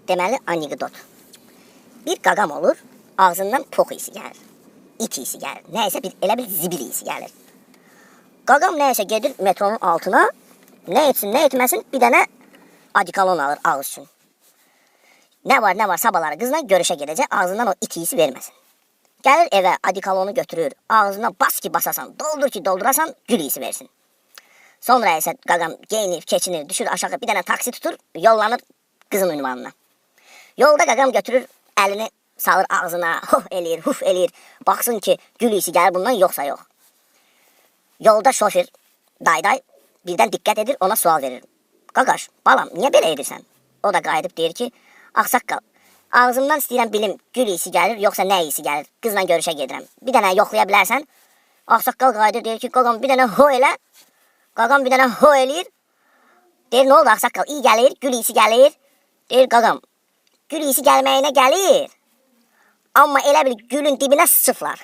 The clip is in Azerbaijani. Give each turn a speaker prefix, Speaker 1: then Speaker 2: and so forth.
Speaker 1: Deməli, anekdot. Bir qaqam olur, ağzından pox isi gəlir. İt isi gəlir. Nəysə elə bir zibil isi gəlir. Qaqam nəysə gedir metronun altına, nə etsin, nə etməsin, bir dənə adikalon alır ağız üçün. Nə var, sabahları qızla görüşə gedəcək, ağzından o it isi verməsin. Gəlir evə, adikalonu götürür, ağzına bas ki basasan, doldur ki doldurasan, gül isi versin. Sonra isə qaqam geyinir, keçinir, düşür aşağı, bir dənə taksi tutur, yollanır qızın ünvanına. Yolda qaqam götürür, əlini salır ağzına, huf eləyir, baxsın ki, gül isi gəlir bundan, yoxsa yox. Yolda şofer, dayday, birdən diqqət edir, ona sual verir. Qaqaş, balam, niyə belə edirsən? O da qayıdıb deyir ki, ağsaqqal, ağzımdan istəyirəm bilim, gül isi gəlir, yoxsa nə isi gəlir, qızla görüşə gedirəm. Bir dənə yoxlaya bilərsən? Ağsaqqal qayıdır, deyir ki, qaqam, bir dənə ho elə. Qaqam bir dənə ho eləyir. Deyir, nə oldu ağsaqqal, iyi gəlir, gül isi gəlir. Deyir, qaqam, gül isi gəlməyinə gəlir. Amma elə bil gülün dibinə sıçıflar.